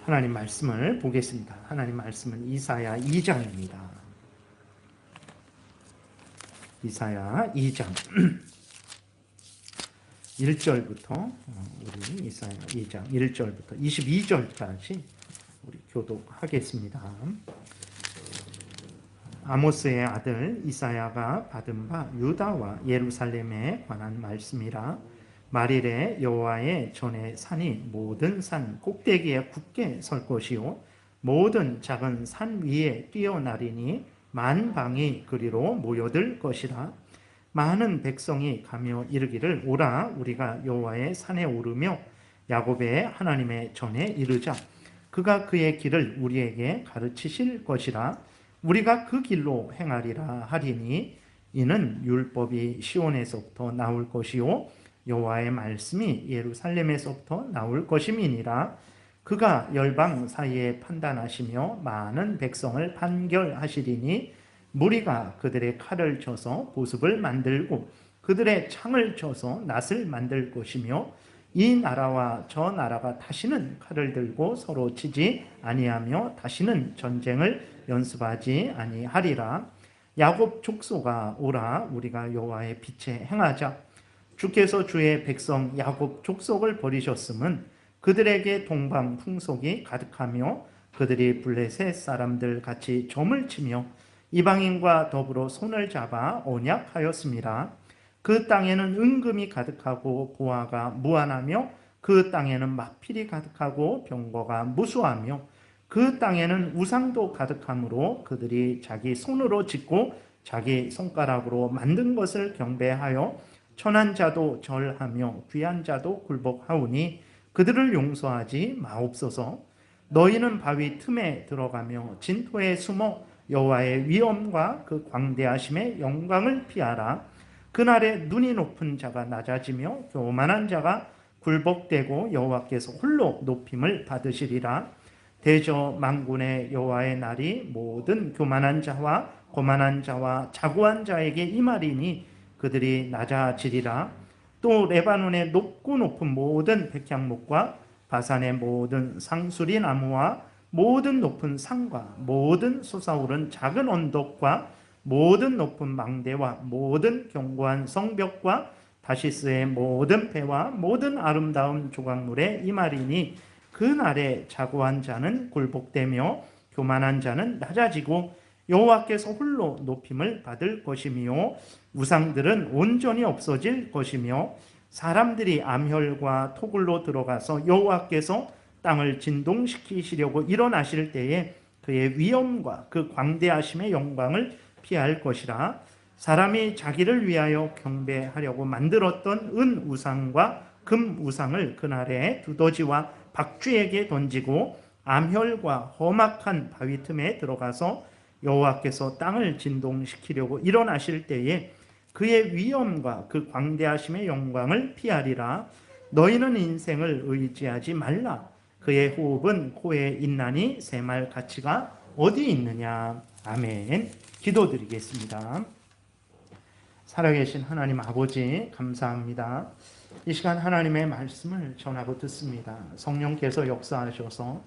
하나님 말씀을 보겠습니다. 하나님 말씀은 이사야 2장입니다. 이사야 2장 1절부터 우리 이사야 2장 1절부터 22절까지 우리 교독하겠습니다. 아모스의 아들 이사야가 받은 바 유다와 예루살렘에 관한 말씀이라. 말일에 여호와의 전에 산이 모든 산 꼭대기에 굳게 설 것이요 모든 작은 산 위에 뛰어나리니 만방이 그리로 모여들 것이라. 많은 백성이 가며 이르기를 오라 우리가 여호와의 산에 오르며 야곱의 하나님의 전에 이르자. 그가 그의 길을 우리에게 가르치실 것이라. 우리가 그 길로 행하리라 하리니 이는 율법이 시온에서부터 나올 것이요 여호와의 말씀이 예루살렘에서부터 나올 것임이니라. 그가 열방 사이에 판단하시며 많은 백성을 판결하시리니 무리가 그들의 칼을 쳐서 보습을 만들고 그들의 창을 쳐서 낫을 만들 것이며 이 나라와 저 나라가 다시는 칼을 들고 서로 치지 아니하며 다시는 전쟁을 연습하지 아니하리라. 야곱 족속아 오라 우리가 여호와의 빛에 행하자. 주께서 주의 백성 야곱 족속을 버리셨음은 그들에게 동방 풍속이 가득하며 그들이 블레셋 사람들 같이 점을 치며 이방인과 더불어 손을 잡아 언약하였습니다. 그 땅에는 은금이 가득하고 보화가 무한하며 그 땅에는 마필이 가득하고 병거가 무수하며 그 땅에는 우상도 가득하므로 그들이 자기 손으로 짓고 자기 손가락으로 만든 것을 경배하여 천한 자도 절하며 귀한 자도 굴복하오니 그들을 용서하지 마옵소서. 너희는 바위 틈에 들어가며 진토에 숨어 여호와의 위엄과 그 광대하심의 영광을 피하라. 그날에 눈이 높은 자가 낮아지며 교만한 자가 굴복되고 여호와께서 홀로 높임을 받으시리라. 대저 만군의 여호와의 날이 모든 교만한 자와 거만한 자와 자고한 자에게 임하리니 그들이 낮아지리라. 또 레바논의 높고 높은 모든 백향목과 바산의 모든 상수리 나무와 모든 높은 산과 모든 솟아오른 작은 언덕과 모든 높은 망대와 모든 견고한 성벽과 다시스의 모든 배와 모든 아름다운 조각물에 임하리니 그날에 자고한 자는 굴복되며 교만한 자는 낮아지고 여호와께서 홀로 높임을 받을 것이며 우상들은 온전히 없어질 것이며 사람들이 암혈과 토굴로 들어가서 여호와께서 땅을 진동시키시려고 일어나실 때에 그의 위엄과 그 광대하심의 영광을 피할 것이라. 사람이 자기를 위하여 경배하려고 만들었던 은 우상과 금 우상을 그날에 두더지와 박쥐에게 던지고 암혈과 험악한 바위 틈에 들어가서 여호와께서 땅을 진동시키려고 일어나실 때에 그의 위엄과 그 광대하심의 영광을 피하리라. 너희는 인생을 의지하지 말라. 그의 호흡은 코에 있나니 새말 가치가 어디 있느냐. 아멘. 기도드리겠습니다. 살아계신 하나님 아버지 감사합니다. 이 시간 하나님의 말씀을 전하고 듣습니다. 성령께서 역사하셔서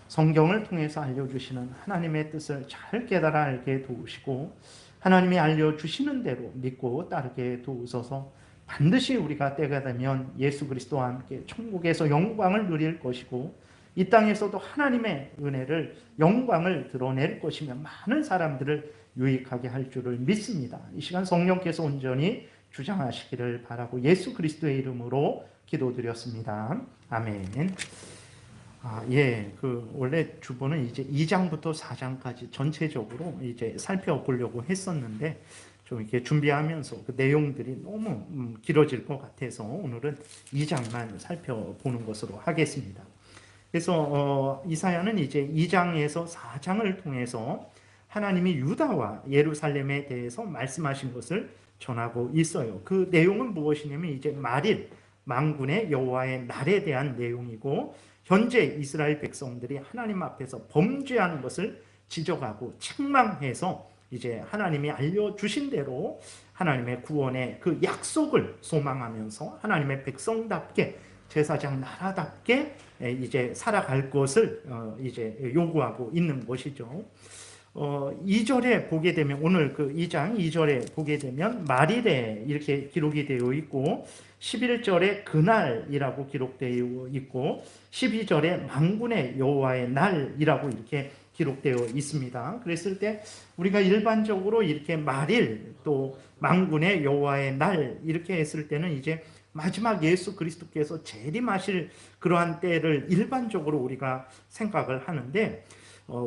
성경을 통해서 알려주시는 하나님의 뜻을 잘 깨달아 알게 도우시고 하나님이 알려주시는 대로 믿고 따르게 도우소서. 반드시 우리가 때가 되면 예수 그리스도와 함께 천국에서 영광을 누릴 것이고 이 땅에서도 하나님의 은혜를 영광을 드러낼 것이며 많은 사람들을 유익하게 할 줄을 믿습니다. 이 시간 성령께서 온전히 주장하시기를 바라고 예수 그리스도의 이름으로 기도드렸습니다. 아멘. 원래 주보는 이제 2장부터 4장까지 전체적으로 이제 살펴보려고 했었는데 좀 이렇게 준비하면서 그 내용들이 너무 길어질 것 같아서 오늘은 2장만 살펴보는 것으로 하겠습니다. 그래서 이사야는 이제 2장에서 4장을 통해서 하나님이 유다와 예루살렘에 대해서 말씀하신 것을 전하고 있어요. 그 내용은 무엇이냐면 이제 말일 만군의 여호와의 날에 대한 내용이고 현재 이스라엘 백성들이 하나님 앞에서 범죄하는 것을 지적하고 책망해서 이제 하나님이 알려주신 대로 하나님의 구원의 그 약속을 소망하면서 하나님의 백성답게 제사장 나라답게 이제 살아갈 것을 이제 요구하고 있는 것이죠. 2절에 보게 되면 오늘 그 2장 2절에 보게 되면 말일에 이렇게 기록이 되어 있고 11절에 그날이라고 기록되어 있고 12절에 만군의 여호와의 날이라고 이렇게 기록되어 있습니다. 그랬을 때 우리가 일반적으로 이렇게 말일 또 만군의 여호와의 날 이렇게 했을 때는 이제 마지막 예수 그리스도께서 재림하실 그러한 때를 일반적으로 우리가 생각을 하는데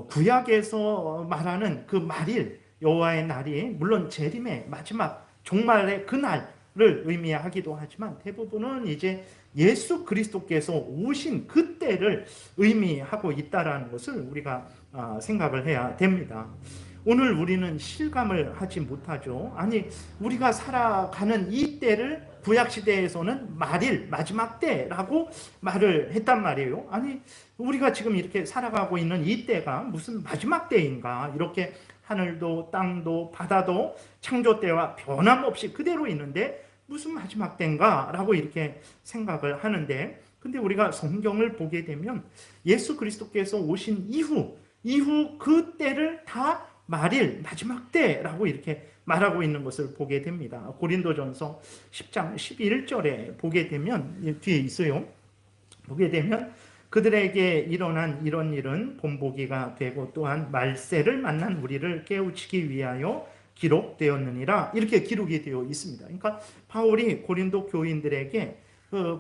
구약에서 말하는 그 말일 여호와의 날이 물론 재림의 마지막 종말의 그날을 의미하기도 하지만 대부분은 이제 예수 그리스도께서 오신 그때를 의미하고 있다라는 것을 우리가 생각을 해야 됩니다. 오늘 우리는 실감을 하지 못하죠. 아니 우리가 살아가는 이 때를 구약시대에서는 말일 마지막 때라고 말을 했단 말이에요. 아니 우리가 지금 이렇게 살아가고 있는 이 때가 무슨 마지막 때인가. 이렇게 하늘도 땅도 바다도 창조 때와 변함없이 그대로 있는데 무슨 마지막 때인가 라고 이렇게 생각을 하는데, 근데 우리가 성경을 보게 되면 예수 그리스도께서 오신 이후 그 때를 다 말일 마지막 때라고 이렇게 말하고 있는 것을 보게 됩니다. 고린도전서 10장 11절에 보게 되면 뒤에 있어요. 보게 되면 그들에게 일어난 이런 일은 본보기가 되고 또한 말세를 만난 우리를 깨우치기 위하여 기록되었느니라 이렇게 기록이 되어 있습니다. 그러니까 바울이 고린도 교인들에게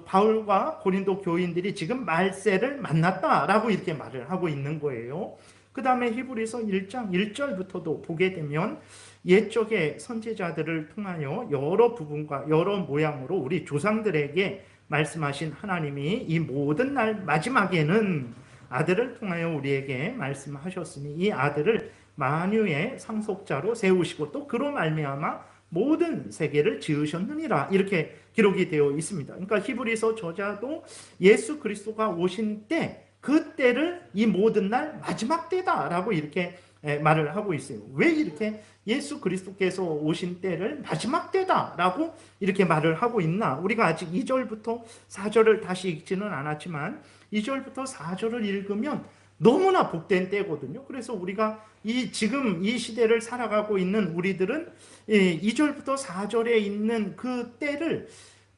바울과 고린도 교인들이 지금 말세를 만났다라고 이렇게 말을 하고 있는 거예요. 그 다음에 히브리서 1장 1절부터도 보게 되면 옛적의 선지자들을 통하여 여러 부분과 여러 모양으로 우리 조상들에게 말씀하신 하나님이 이 모든 날 마지막에는 아들을 통하여 우리에게 말씀하셨으니 이 아들을 만유의 상속자로 세우시고 또 그로 말미암아 모든 세계를 지으셨느니라 이렇게 기록이 되어 있습니다. 그러니까 히브리서 저자도 예수 그리스도가 오신 때 그때를 이 모든 날 마지막 때다라고 이렇게 말을 하고 있어요. 왜 이렇게 예수 그리스도께서 오신 때를 마지막 때다라고 이렇게 말을 하고 있나? 우리가 아직 2절부터 4절을 다시 읽지는 않았지만 2절부터 4절을 읽으면 너무나 복된 때거든요. 그래서 우리가 지금 이 시대를 살아가고 있는 우리들은 2절부터 4절에 있는 그 때를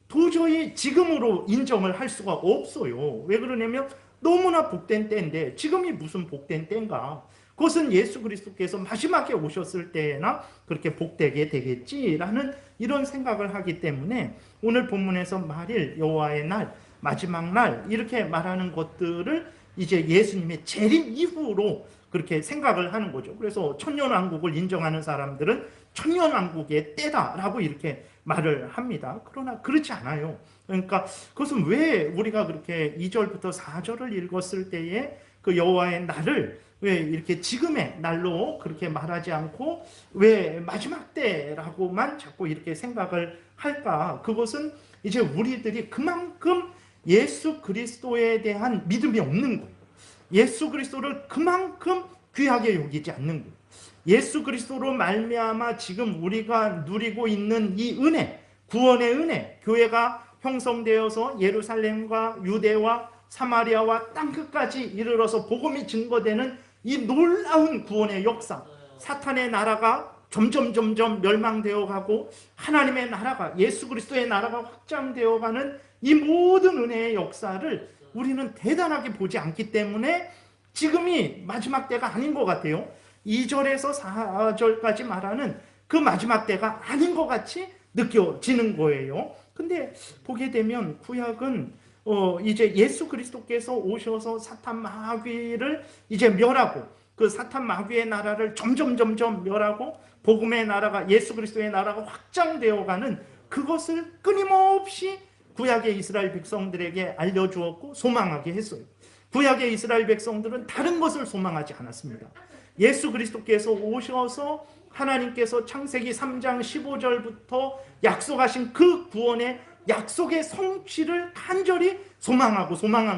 도저히 지금으로 인정을 할 수가 없어요. 왜 그러냐면 너무나 복된 때인데 지금이 무슨 복된 때인가? 그것은 예수 그리스도께서 마지막에 오셨을 때나 그렇게 복되게 되겠지라는 이런 생각을 하기 때문에 오늘 본문에서 말일 여호와의 날 마지막 날 이렇게 말하는 것들을 이제 예수님의 재림 이후로 그렇게 생각을 하는 거죠. 그래서 천년왕국을 인정하는 사람들은 천년왕국의 때다라고 이렇게 말을 합니다. 그러나 그렇지 않아요. 그러니까 그것은 왜 우리가 그렇게 2절부터 4절을 읽었을 때에 그 여호와의 날을 왜 이렇게 지금의 날로 그렇게 말하지 않고 왜 마지막 때라고만 자꾸 이렇게 생각을 할까? 그것은 이제 우리들이 그만큼 예수 그리스도에 대한 믿음이 없는 거예요. 예수 그리스도를 그만큼 귀하게 여기지 않는 거예요. 예수 그리스도로 말미암아 지금 우리가 누리고 있는 이 은혜, 구원의 은혜, 교회가 형성되어서 예루살렘과 유대와 사마리아와 땅끝까지 이르러서 복음이 증거되는 이 놀라운 구원의 역사, 사탄의 나라가 점점 멸망되어 가고 하나님의 나라가, 예수 그리스도의 나라가 확장되어 가는 이 모든 은혜의 역사를 우리는 대단하게 보지 않기 때문에 지금이 마지막 때가 아닌 것 같아요. 2절에서 4절까지 말하는 그 마지막 때가 아닌 것 같이 느껴지는 거예요. 근데 보게 되면 구약은 이제 예수 그리스도께서 오셔서 사탄 마귀를 이제 멸하고 그 사탄 마귀의 나라를 점점 멸하고 복음의 나라가, 예수 그리스도의 나라가 확장되어가는 그것을 끊임없이 구약의 이스라엘 백성들에게 알려주었고 소망하게 했어요. 구약의 이스라엘 백성들은 다른 것을 소망하지 않았습니다. 예수 그리스도께서 오셔서 하나님께서 창세기 3장 15절부터 약속하신 그 구원의 약속의 성취를 간절히 소망한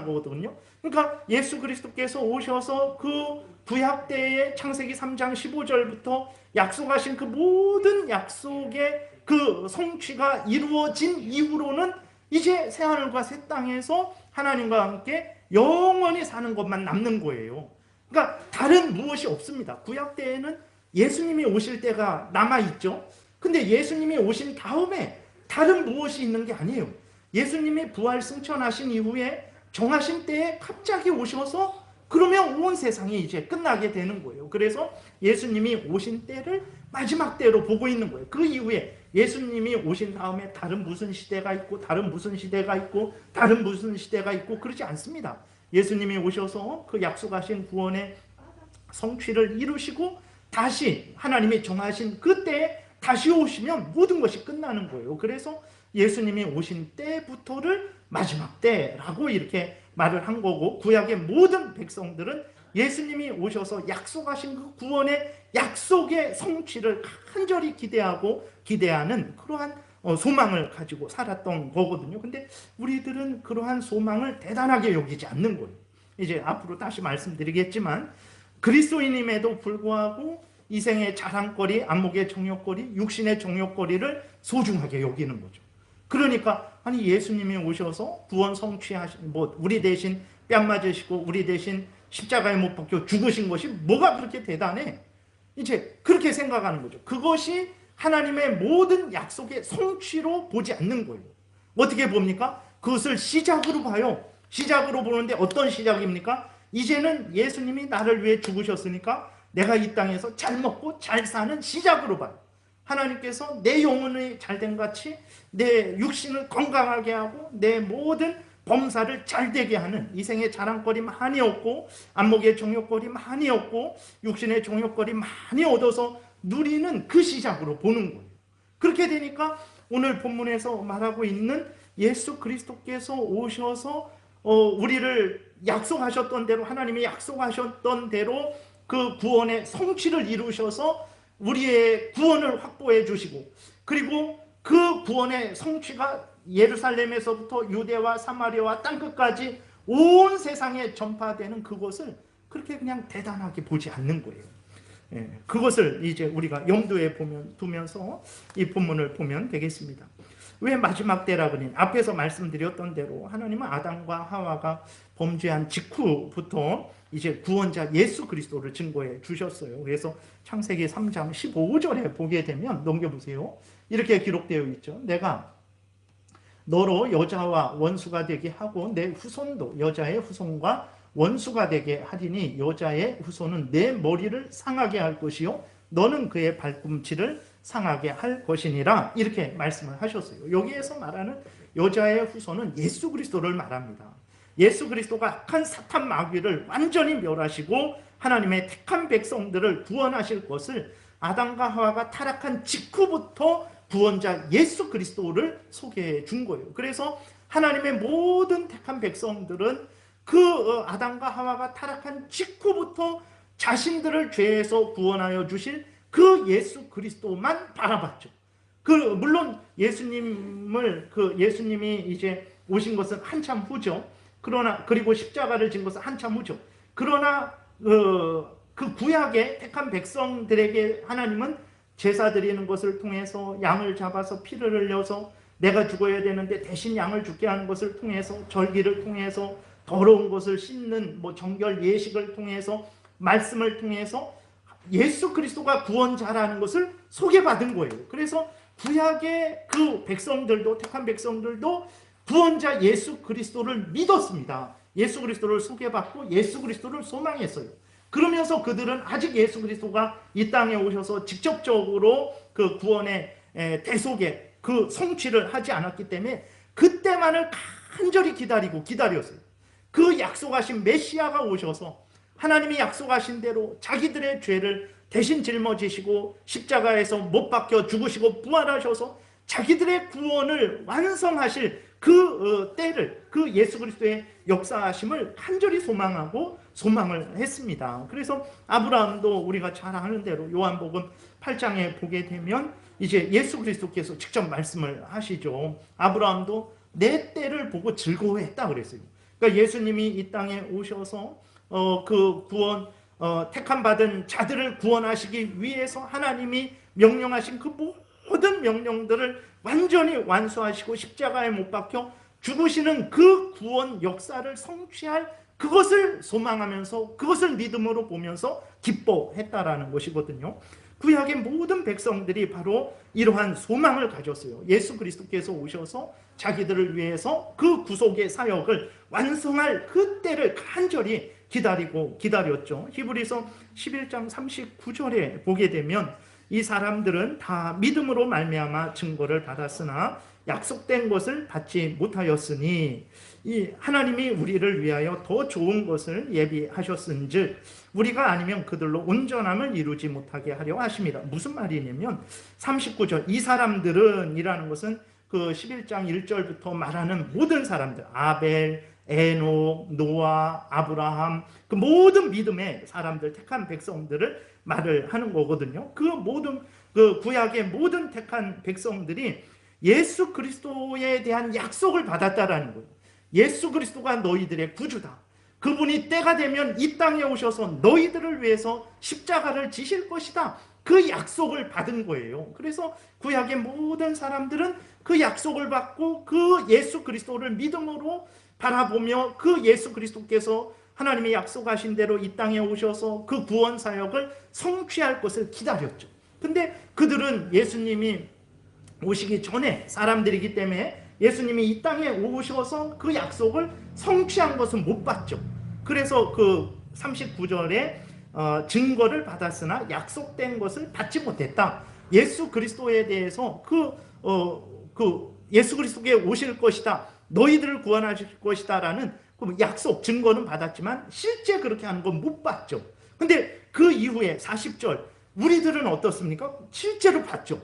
거거든요. 그러니까 예수 그리스도께서 오셔서 그 구약 때의 창세기 3장 15절부터 약속하신 그 모든 약속의 그 성취가 이루어진 이후로는 이제 새하늘과 새 땅에서 하나님과 함께 영원히 사는 것만 남는 거예요. 그러니까 다른 무엇이 없습니다. 구약 때에는 예수님이 오실 때가 남아있죠. 근데 예수님이 오신 다음에 다른 무엇이 있는 게 아니에요. 예수님이 부활 승천하신 이후에 정하신 때에 갑자기 오셔서 그러면 온 세상이 이제 끝나게 되는 거예요. 그래서 예수님이 오신 때를 마지막 때로 보고 있는 거예요. 그 이후에 예수님이 오신 다음에 다른 무슨 시대가 있고 다른 무슨 시대가 있고 다른 무슨 시대가 있고 그러지 않습니다. 예수님이 오셔서 그 약속하신 구원의 성취를 이루시고 다시 하나님이 정하신 그때에 다시 오시면 모든 것이 끝나는 거예요. 그래서 예수님이 오신 때부터를 마지막 때라고 이렇게 말을 한 거고, 구약의 모든 백성들은 예수님이 오셔서 약속하신 그 구원의 약속의 성취를 간절히 기대하는 그러한 소망을 가지고 살았던 거거든요. 근데 우리들은 그러한 소망을 대단하게 여기지 않는 거예요. 이제 앞으로 다시 말씀드리겠지만 그리스도인임에도 불구하고 이생의 자랑거리, 안목의 정욕거리, 육신의 정욕거리를 소중하게 여기는 거죠. 그러니까 아니 예수님이 오셔서 구원 성취하신 우리 대신 뺨 맞으시고 우리 대신 십자가에 못 박혀 죽으신 것이 뭐가 그렇게 대단해? 이제 그렇게 생각하는 거죠. 그것이 하나님의 모든 약속의 성취로 보지 않는 거예요. 어떻게 봅니까? 그것을 시작으로 봐요. 시작으로 보는데 어떤 시작입니까? 이제는 예수님이 나를 위해 죽으셨으니까 내가 이 땅에서 잘 먹고 잘 사는 시작으로 봐요. 하나님께서 내 영혼이 잘된 같이 내 육신을 건강하게 하고 내 모든 범사를 잘되게 하는 이생의 자랑거리 많이 얻고 안목의 정욕거리 많이 얻고 육신의 정욕거리 많이 얻어서 누리는 그 시작으로 보는 거예요. 그렇게 되니까 오늘 본문에서 말하고 있는 예수 그리스도께서 오셔서 우리를 약속하셨던 대로, 하나님이 약속하셨던 대로 그 구원의 성취를 이루셔서 우리의 구원을 확보해 주시고, 그리고 그 구원의 성취가 예루살렘에서부터 유대와 사마리아와 땅끝까지 온 세상에 전파되는 그것을 그렇게 그냥 대단하게 보지 않는 거예요. 그것을 이제 우리가 염두에 두면서 이 본문을 보면 되겠습니다. 왜 마지막 때라 그러니, 앞에서 말씀드렸던 대로 하나님은 아담과 하와가 범죄한 직후부터 이제 구원자 예수 그리스도를 증거해 주셨어요. 그래서 창세기 3장 15절에 보게 되면 넘겨보세요. 이렇게 기록되어 있죠. 내가 너로 여자와 원수가 되게 하고 내 후손도 여자의 후손과 원수가 되게 하리니 여자의 후손은 내 머리를 상하게 할 것이요 너는 그의 발꿈치를 상하게 할 것이니라, 이렇게 말씀을 하셨어요. 여기에서 말하는 여자의 후손은 예수 그리스도를 말합니다. 예수 그리스도가 악한 사탄 마귀를 완전히 멸하시고 하나님의 택한 백성들을 구원하실 것을 아담과 하와가 타락한 직후부터 구원자 예수 그리스도를 소개해 준 거예요. 그래서 하나님의 모든 택한 백성들은 그 아담과 하와가 타락한 직후부터 자신들을 죄에서 구원하여 주실 그 예수 그리스도만 바라봤죠. 물론 예수님이 이제 오신 것은 한참 후죠. 그리고 십자가를 진 것은 한참 후죠. 그러나 그 구약의 택한 백성들에게 하나님은 제사 드리는 것을 통해서 양을 잡아서 피를 흘려서 내가 죽어야 되는데 대신 양을 죽게 하는 것을 통해서, 절기를 통해서, 더러운 것을 씻는 정결 예식을 통해서, 말씀을 통해서 예수 그리스도가 구원자라는 것을 소개받은 거예요. 그래서 구약의 그 백성들도, 택한 백성들도 구원자 예수 그리스도를 믿었습니다. 예수 그리스도를 소개받고 예수 그리스도를 소망했어요. 그러면서 그들은 아직 예수 그리스도가 이 땅에 오셔서 직접적으로 그 구원의 대속의 그 성취를 하지 않았기 때문에 그때만을 간절히 기다렸어요. 그 약속하신 메시아가 오셔서 하나님이 약속하신 대로 자기들의 죄를 대신 짊어지시고 십자가에서 못 박혀 죽으시고 부활하셔서 자기들의 구원을 완성하실 그 때를, 그 예수 그리스도의 역사하심을 간절히 소망하고 소망을 했습니다. 그래서 아브라함도 우리가 잘 아는 대로 요한복음 8장에 보게 되면 이제 예수 그리스도께서 직접 말씀을 하시죠. 아브라함도 내 때를 보고 즐거워했다 그랬어요. 그러니까 예수님이 이 땅에 오셔서 그 구원, 택함 받은 자들을 구원하시기 위해서 하나님이 명령하신 그 모든 명령들을 완전히 완수하시고 십자가에 못 박혀 죽으시는 그 구원 역사를 성취할 그것을 소망하면서 그것을 믿음으로 보면서 기뻐했다라는 것이거든요. 구약의 모든 백성들이 바로 이러한 소망을 가졌어요. 예수 그리스도께서 오셔서 자기들을 위해서 그 구속의 사역을 완성할 그때를 간절히 기다렸죠. 히브리서 11장 39절에 보게 되면 이 사람들은 다 믿음으로 말미암아 증거를 받았으나 약속된 것을 받지 못하였으니 이 하나님이 우리를 위하여 더 좋은 것을 예비하셨은즉 우리가 아니면 그들로 온전함을 이루지 못하게 하려 하십니다. 무슨 말이냐면 39절 이 사람들은 이라는 것은 그 11장 1절부터 말하는 모든 사람들, 아벨, 에녹, 노아, 아브라함, 그 모든 믿음의 사람들, 택한 백성들을 말을 하는 거거든요. 그 모든 그 구약의 모든 택한 백성들이 예수 그리스도에 대한 약속을 받았다라는 거예요. 예수 그리스도가 너희들의 구주다. 그분이 때가 되면 이 땅에 오셔서 너희들을 위해서 십자가를 지실 것이다. 그 약속을 받은 거예요. 그래서 구약의 모든 사람들은 그 약속을 받고 그 예수 그리스도를 믿음으로 바라보며 그 예수 그리스도께서 하나님의 약속하신 대로 이 땅에 오셔서 그 구원 사역을 성취할 것을 기다렸죠. 근데 그들은 예수님이 오시기 전에 사람들이기 때문에 예수님이 이 땅에 오셔서 그 약속을 성취한 것은 못 봤죠. 그래서 그 39절에 증거를 받았으나 약속된 것을 받지 못했다. 예수 그리스도에 대해서 예수 그리스도께 오실 것이다. 너희들을 구원하실 것이다 라는 약속, 증거는 받았지만 실제 그렇게 하는 건 못 봤죠. 근데 그 이후에 40절 우리들은 어떻습니까? 실제로 봤죠.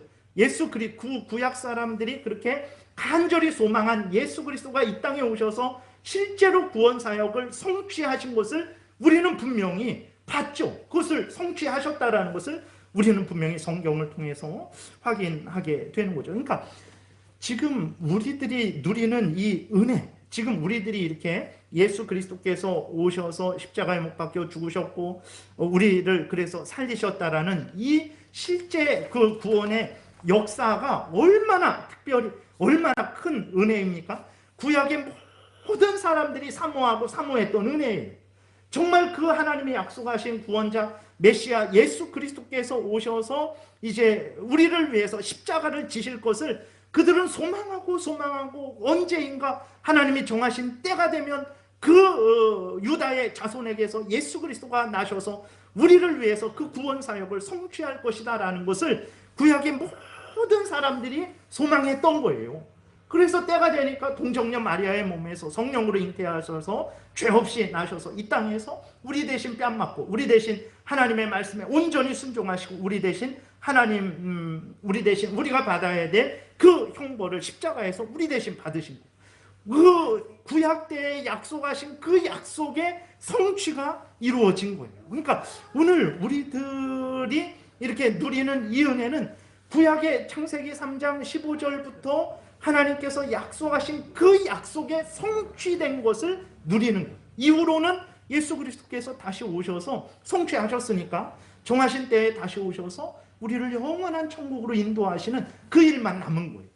구약 사람들이 그렇게 간절히 소망한 예수 그리스도가 이 땅에 오셔서 실제로 구원 사역을 성취하신 것을 우리는 분명히 봤죠. 그것을 성취하셨다라는 것을 우리는 분명히 성경을 통해서 확인하게 되는 거죠. 그러니까 지금 우리들이 누리는 이 은혜, 지금 우리들이 이렇게 예수 그리스도께서 오셔서 십자가에 못 박혀 죽으셨고 우리를 그래서 살리셨다라는 이 실제 그 구원의 역사가 얼마나 특별히 얼마나 큰 은혜입니까? 구약의 모든 사람들이 사모하고 사모했던 은혜예요. 정말 그 하나님이 약속하신 구원자 메시아 예수 그리스도께서 오셔서 이제 우리를 위해서 십자가를 지실 것을 그들은 소망하고 언제인가 하나님이 정하신 때가 되면 그 유다의 자손에게서 예수 그리스도가 나셔서 우리를 위해서 그 구원 사역을 성취할 것이다 라는 것을 구약의 모든 사람들이 소망했던 거예요. 그래서 때가 되니까 동정녀 마리아의 몸에서 성령으로 잉태하셔서 죄 없이 나셔서 이 땅에서 우리 대신 뺨 맞고 우리 대신 하나님의 말씀에 온전히 순종하시고 우리 대신 우리가 받아야 될 그 형벌을 십자가에서 우리 대신 받으신 거예요. 그 구약 때에 약속하신 그 약속의 성취가 이루어진 거예요. 그러니까 오늘 우리들이 이렇게 누리는 이 은혜는 구약의 창세기 3장 15절부터 하나님께서 약속하신 그 약속에 성취된 것을 누리는 거예요. 이후로는 예수 그리스도께서 다시 오셔서 성취하셨으니까 정하신 때에 다시 오셔서 우리를 영원한 천국으로 인도하시는 그 일만 남은 거예요.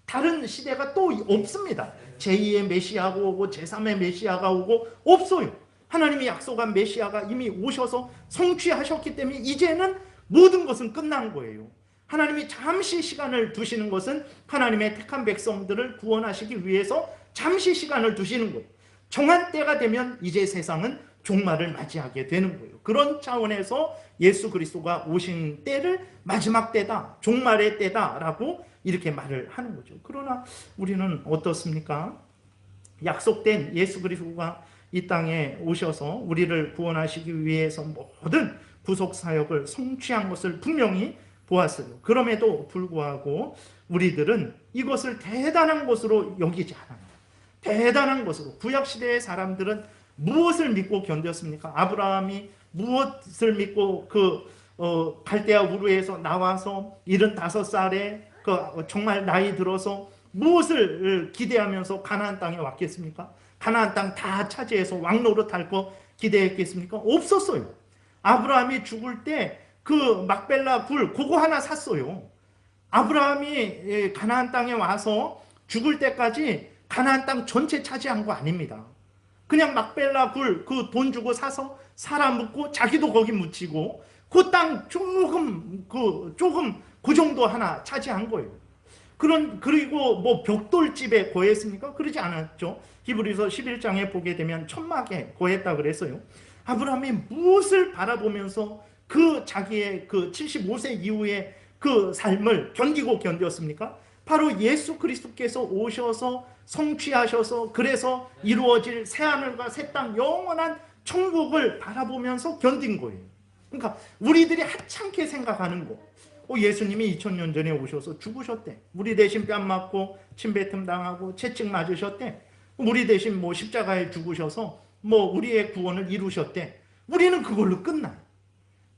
다른 시대가 또 없습니다. 제2의 메시아가 오고 제3의 메시아가 오고 없어요. 하나님이 약속한 메시아가 이미 오셔서 성취하셨기 때문에 이제는 모든 것은 끝난 거예요. 하나님이 잠시 시간을 두시는 것은 하나님의 택한 백성들을 구원하시기 위해서 잠시 시간을 두시는 거예요. 정한 때가 되면 이제 세상은 종말을 맞이하게 되는 거예요. 그런 차원에서 예수 그리스도가 오신 때를 마지막 때다, 종말의 때다라고 이렇게 말을 하는 거죠. 그러나 우리는 어떻습니까? 약속된 예수 그리스도가 이 땅에 오셔서 우리를 구원하시기 위해서 모든 구속 사역을 성취한 것을 분명히 보았어요. 그럼에도 불구하고 우리들은 이것을 대단한 것으로 여기지 않아요. 대단한 것으로. 구약시대의 사람들은 무엇을 믿고 견뎠습니까? 아브라함이 무엇을 믿고 갈대아 우르에서 나와서 75살에 정말 나이 들어서 무엇을 기대하면서 가나안 땅에 왔겠습니까? 가나안 땅 다 차지해서 왕노릇할 거 기대했겠습니까? 없었어요. 아브라함이 죽을 때 그 막벨라 굴 그거 하나 샀어요. 아브라함이 가나안 땅에 와서 죽을 때까지 가나안 땅 전체 차지한 거 아닙니다. 그냥 막벨라 굴 그 돈 주고 사서 사람 묻고 자기도 거기 묻히고 그 땅 조금 그 정도 하나 차지한 거예요. 그리고 뭐 벽돌집에 거했습니까? 그러지 않았죠. 히브리서 11장에 보게 되면 천막에 거했다 그랬어요. 아브라함이 무엇을 바라보면서 그 자기의 그 75세 이후의 그 삶을 견뎠습니까? 바로 예수 그리스도께서 오셔서 성취하셔서 그래서 이루어질 새하늘과 새 땅 영원한 천국을 바라보면서 견딘 거예요. 그러니까 우리들이 하찮게 생각하는 거, 예수님이 2000년 전에 오셔서 죽으셨대. 우리 대신 뺨 맞고 침뱉음 당하고 채찍 맞으셨대. 우리 대신 뭐 십자가에 죽으셔서 뭐 우리의 구원을 이루셨대. 우리는 그걸로 끝나요.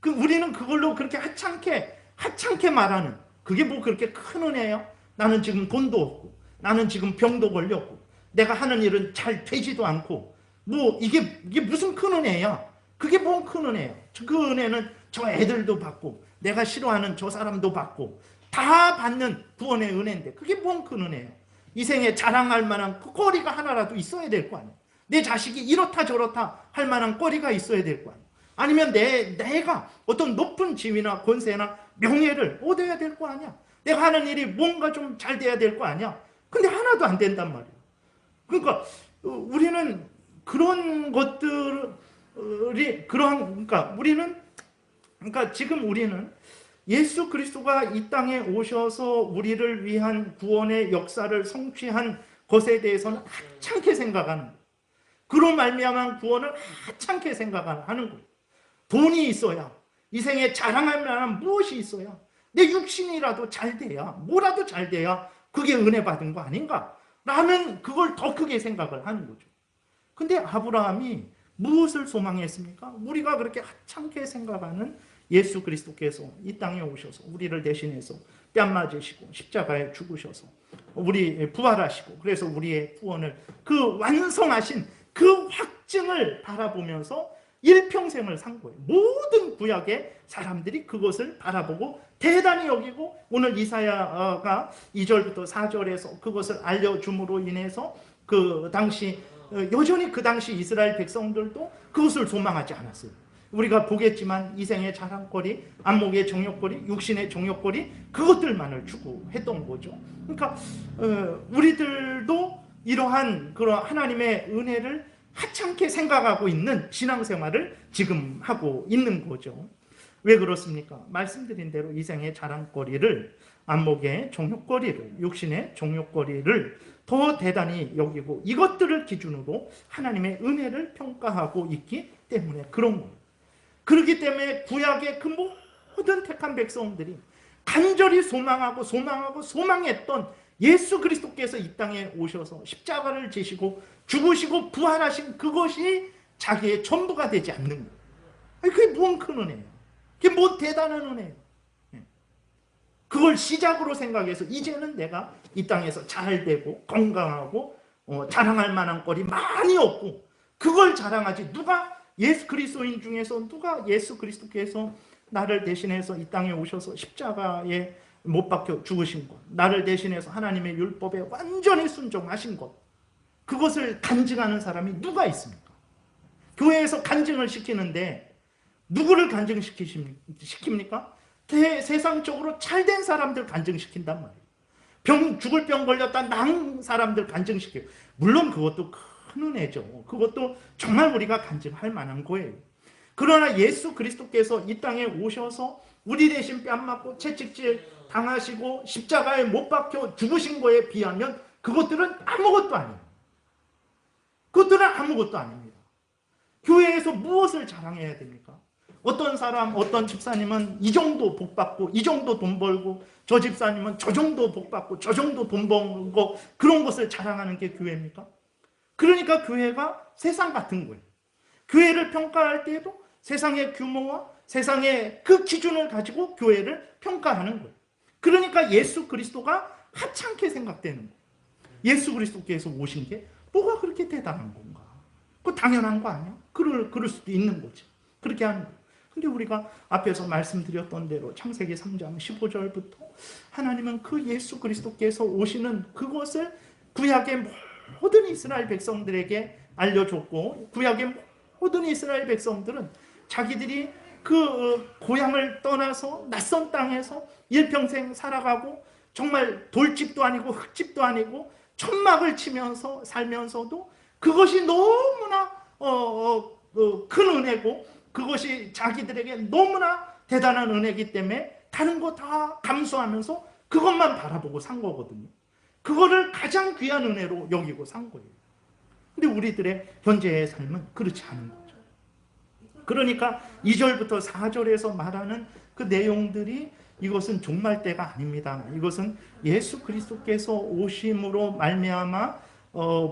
우리는 그걸로 그렇게 하찮게 말하는, 그게 뭐 그렇게 큰 은혜예요? 나는 지금 돈도 없고 나는 지금 병도 걸렸고 내가 하는 일은 잘 되지도 않고 뭐 이게 무슨 큰 은혜야? 그게 뭔 큰 은혜예요? 그 은혜는 저 애들도 받고 내가 싫어하는 저 사람도 받고 다 받는 구원의 은혜인데 그게 뭔 큰 은혜예요? 이 생에 자랑할 만한 그 거리가 하나라도 있어야 될 거 아니에요. 내 자식이 이렇다 저렇다 할 만한 거리가 있어야 될 거 아니에요. 아니면 내가 어떤 높은 지위나 권세나 명예를 얻어야 될 거 아니야. 내가 하는 일이 뭔가 좀 잘 돼야 될 거 아니야. 근데 하나도 안 된단 말이에요. 그러니까 우리는 그런 것들이 그러니까 지금 우리는 예수 그리스도가 이 땅에 오셔서 우리를 위한 구원의 역사를 성취한 것에 대해서는 하찮게 생각하는 거예요. 그로 말미암은 구원을 하찮게 생각하는 거예요. 돈이 있어야, 이 생에 자랑할 만한 무엇이 있어야, 내 육신이라도 잘 돼야, 뭐라도 잘 돼야 그게 은혜 받은 거 아닌가? 라는 그걸 더 크게 생각을 하는 거죠. 근데 아브라함이 무엇을 소망했습니까? 우리가 그렇게 하찮게 생각하는 예수 그리스도께서 이 땅에 오셔서 우리를 대신해서 뺨 맞으시고 십자가에 죽으셔서 우리 부활하시고 그래서 우리의 구원을 그 완성하신 그 확증을 바라보면서 일평생을 산 거예요. 모든 구약의 사람들이 그것을 바라보고 대단히 여기고 오늘 이사야가 2절부터 4절에서 그것을 알려줌으로 인해서 그 당시 여전히 그 당시 이스라엘 백성들도 그것을 소망하지 않았어요. 우리가 보겠지만 이생의 자랑거리, 안목의 정욕거리, 육신의 정욕거리 그것들만을 추구했던 거죠. 그러니까 우리들도 이러한 그런 하나님의 은혜를 하찮게 생각하고 있는 신앙생활을 지금 하고 있는 거죠. 왜 그렇습니까? 말씀드린 대로 이생의 자랑거리를, 안목의 정욕거리를, 육신의 정욕거리를 더 대단히 여기고 이것들을 기준으로 하나님의 은혜를 평가하고 있기 때문에 그런 거예요. 그렇기 때문에 구약의 그 모든 택한 백성들이 간절히 소망했던 예수 그리스도께서 이 땅에 오셔서 십자가를 지시고 죽으시고 부활하신 그것이 자기의 전부가 되지 않는 거예요. 그게 뭔 큰 은혜예요. 그게 뭔 대단한 은혜예요. 그걸 시작으로 생각해서 이제는 내가 이 땅에서 잘 되고 건강하고 자랑할 만한 거리 많이 없고 그걸 자랑하지. 누가 예수 그리스도인 중에서 누가 예수 그리스도께서 나를 대신해서 이 땅에 오셔서 십자가에 못 박혀 죽으신 것, 나를 대신해서 하나님의 율법에 완전히 순종하신 것, 그것을 간증하는 사람이 누가 있습니까? 교회에서 간증을 시키는데 누구를 간증시킵니까? 세상적으로 잘된 사람들 간증시킨단 말이에요. 죽을 병 걸렸다 난 사람들 간증시켜요. 물론 그것도 큰 은혜죠. 그것도 정말 우리가 간증할 만한 거예요. 그러나 예수 그리스도께서 이 땅에 오셔서 우리 대신 뺨 맞고 채찍질 당하시고 십자가에 못 박혀 죽으신 거에 비하면 그것들은 아무것도 아니에요. 그것들은 아무것도 아닙니다. 교회에서 무엇을 자랑해야 됩니까? 어떤 사람, 어떤 집사님은 이 정도 복 받고 이 정도 돈 벌고 저 집사님은 저 정도 복 받고 저 정도 돈 벌고 그런 것을 자랑하는 게 교회입니까? 그러니까 교회가 세상 같은 거예요. 교회를 평가할 때에도 세상의 규모와 세상의 그 기준을 가지고 교회를 평가하는 거예요. 그러니까 예수 그리스도가 하찮게 생각되는 거예요. 예수 그리스도께서 오신 게 뭐가 그렇게 대단한 건가? 그거 당연한 거 아니야? 그럴 수도 있는 거지. 그렇게 하는 거예요. 근데 우리가 앞에서 말씀드렸던 대로 창세기 3장 15절부터 하나님은 그 예수 그리스도께서 오시는 그것을 구약의 모든 이스라엘 백성들에게 알려줬고, 구약의 모든 이스라엘 백성들은 자기들이 그 고향을 떠나서 낯선 땅에서 일평생 살아가고, 정말 돌집도 아니고 흙집도 아니고 천막을 치면서 살면서도 그것이 너무나 큰 은혜고, 그것이 자기들에게 너무나 대단한 은혜이기 때문에 다른 거 다 감수하면서 그것만 바라보고 산 거거든요. 그거를 가장 귀한 은혜로 여기고 산 거예요. 근데 우리들의 현재의 삶은 그렇지 않은 거죠. 그러니까 2절부터 4절에서 말하는 그 내용들이, 이것은 종말 때가 아닙니다. 이것은 예수 그리스도께서 오심으로 말미암아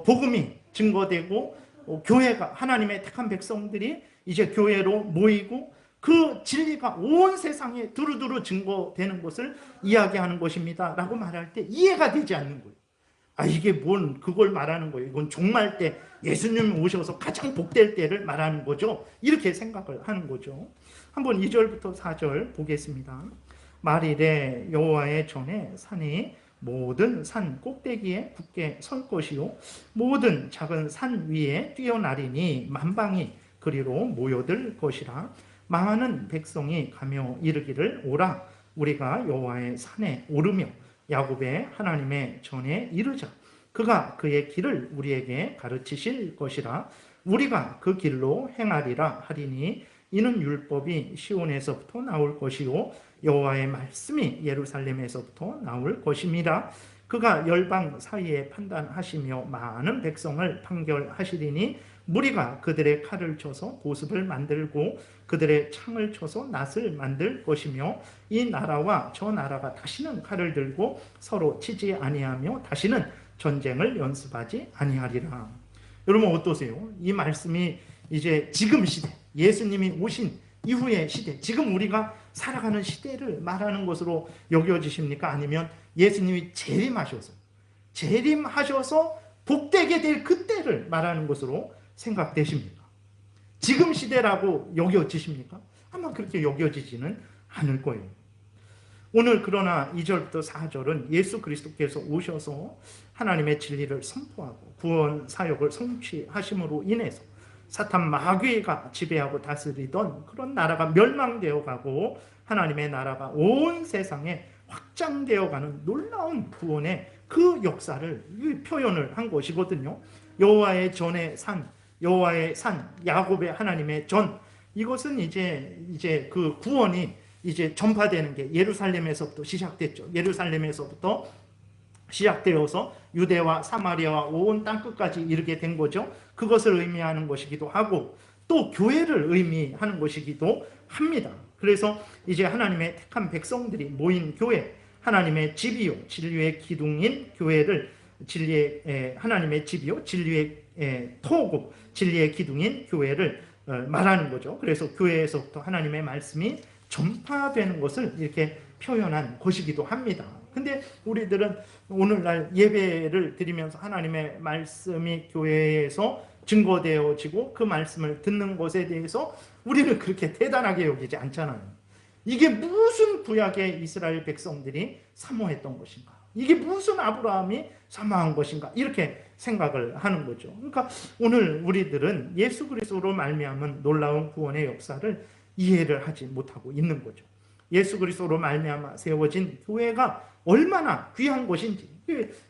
복음이 증거되고, 교회가, 하나님의 택한 백성들이 이제 교회로 모이고 그 진리가 온 세상에 두루두루 증거되는 것을 이야기하는 것입니다 라고 말할 때 이해가 되지 않는 거예요. 아, 이게 뭔 그걸 말하는 거예요. 이건 종말 때 예수님이 오셔서 가장 복될 때를 말하는 거죠. 이렇게 생각을 하는 거죠. 한번 2절부터 4절 보겠습니다. 말일에 여호와의 전에 산이 모든 산 꼭대기에 굳게 설 것이요 모든 작은 산 위에 뛰어나리니 만방이 그리로 모여들 것이라. 많은 백성이 가며 이르기를 오라 우리가 여호와의 산에 오르며 야곱의 하나님의 전에 이르자. 그가 그의 길을 우리에게 가르치실 것이라. 우리가 그 길로 행하리라 하리니 이는 율법이 시온에서부터 나올 것이요 여호와의 말씀이 예루살렘에서부터 나올 것임이라. 그가 열방 사이에 판단하시며 많은 백성을 판결하시리니 무리가 그들의 칼을 쳐서 보습을 만들고 그들의 창을 쳐서 낫을 만들 것이며 이 나라와 저 나라가 다시는 칼을 들고 서로 치지 아니하며 다시는 전쟁을 연습하지 아니하리라. 여러분 어떠세요? 이 말씀이 이제 지금 시대, 예수님이 오신 이후의 시대, 지금 우리가 살아가는 시대를 말하는 것으로 여겨지십니까? 아니면 예수님이 재림하셔서 복되게 될 그때를 말하는 것으로 생각되십니까? 지금 시대라고 여겨지십니까? 아마 그렇게 여겨지지는 않을 거예요. 오늘 그러나 2절부터 4절은 예수 그리스도께서 오셔서 하나님의 진리를 선포하고 구원 사역을 성취하심으로 인해서 사탄 마귀가 지배하고 다스리던 그런 나라가 멸망되어 가고 하나님의 나라가 온 세상에 확장되어 가는 놀라운 구원의 그 역사를 표현을 한 것이거든요. 여호와의 전의 산, 여호와의 산, 야곱의 하나님의 전, 이것은 이제 그 구원이 이제 전파되는 게 예루살렘에서부터 시작됐죠. 예루살렘에서부터 시작되어서 유대와 사마리아와 온 땅끝까지 이르게 된 거죠. 그것을 의미하는 것이기도 하고 또 교회를 의미하는 것이기도 합니다. 그래서 이제 하나님의 택한 백성들이 모인 교회, 하나님의 집이요 진리의 기둥인 교회를 진리의 하나님의 집이요 진리의 토고 진리의 기둥인 교회를 말하는 거죠. 그래서 교회에서부터 하나님의 말씀이 전파되는 것을 이렇게 표현한 것이기도 합니다. 근데 우리들은 오늘날 예배를 드리면서 하나님의 말씀이 교회에서 증거되어지고 그 말씀을 듣는 것에 대해서 우리는 그렇게 대단하게 여기지 않잖아요. 이게 무슨 구약의 이스라엘 백성들이 사모했던 것인가? 이게 무슨 아브라함이 사모한 것인가? 이렇게 생각을 하는 거죠. 그러니까 오늘 우리들은 예수 그리스도로 말미암은 놀라운 구원의 역사를 이해를 하지 못하고 있는 거죠. 예수 그리스도로 말미암아 세워진 교회가 얼마나 귀한 것인지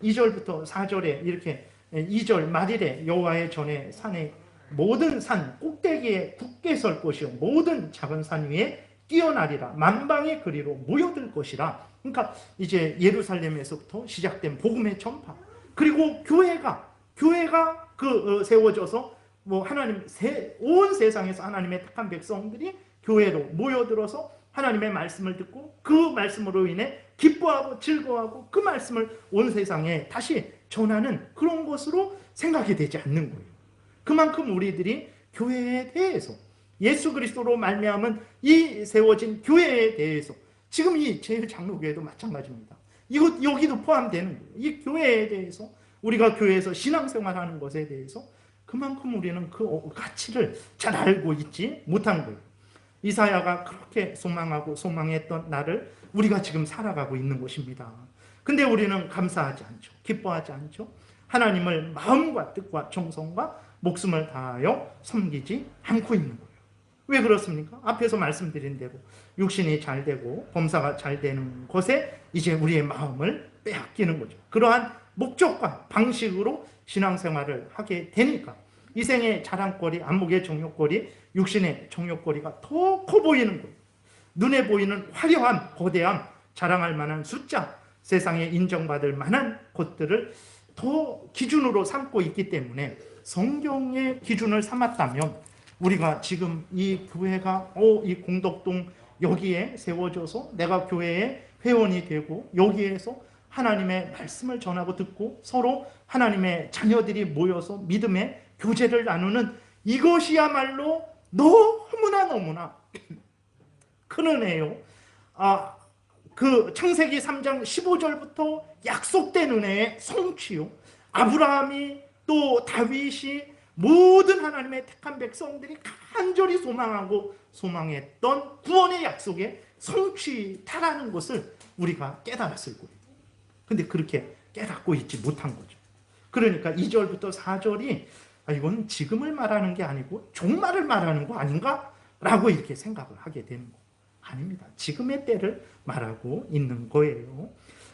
2절부터 4절에 이렇게 2절 말일에 여호와의 전에 산에 모든 산 꼭대기에 굳게 설 것이요 모든 작은 산 위에 뛰어나리라. 만방의 그리로 모여들 것이라. 그러니까 이제 예루살렘에서부터 시작된 복음의 전파, 그리고 교회가 세워져서 뭐 하나님 온 세상에서 하나님의 택한 백성들이 교회로 모여들어서 하나님의 말씀을 듣고 그 말씀으로 인해 기뻐하고 즐거워하고 그 말씀을 온 세상에 다시 전하는 그런 것으로 생각이 되지 않는 거예요. 그만큼 우리들이 교회에 대해서, 예수 그리스도로 말미암은 이 세워진 교회에 대해서, 지금 이 제1장로교회도 마찬가지입니다. 여기도 포함되는 거예요. 이 교회에 대해서, 우리가 교회에서 신앙생활하는 것에 대해서 그만큼 우리는 그 가치를 잘 알고 있지 못한 거예요. 이사야가 그렇게 소망하고 소망했던 나를 우리가 지금 살아가고 있는 것입니다. 근데 우리는 감사하지 않죠. 기뻐하지 않죠. 하나님을 마음과 뜻과 정성과 목숨을 다하여 섬기지 않고 있는 거예요. 왜 그렇습니까? 앞에서 말씀드린 대로 육신이 잘 되고 범사가 잘 되는 것에 이제 우리의 마음을 빼앗기는 거죠. 그러한 목적과 방식으로 신앙생활을 하게 되니까 이 생의 자랑거리, 안목의 정욕거리, 육신의 정욕거리가 더 커 보이는 거예요. 눈에 보이는 화려함, 거대함, 자랑할 만한 숫자, 세상에 인정받을 만한 것들을 더 기준으로 삼고 있기 때문에 성경의 기준을 삼았다면 우리가 지금 이 교회가 이 공덕동 여기에 세워져서 내가 교회의 회원이 되고 여기에서 하나님의 말씀을 전하고 듣고 서로 하나님의 자녀들이 모여서 믿음의 교제를 나누는 이것이야말로 너무나 큰 은혜요. 그 창세기 3장 15절부터 약속된 은혜의 성취요. 아브라함이 또 다윗이 모든 하나님의 택한 백성들이 간절히 소망하고 소망했던 구원의 약속의 성취다라는 것을 우리가 깨달았을 거예요. 근데 그렇게 깨닫고 있지 못한 거죠. 그러니까 2절부터 4절이 이건 지금을 말하는 게 아니고 종말을 말하는 거 아닌가? 라고 이렇게 생각을 하게 되는 거 아닙니다. 지금의 때를 말하고 있는 거예요.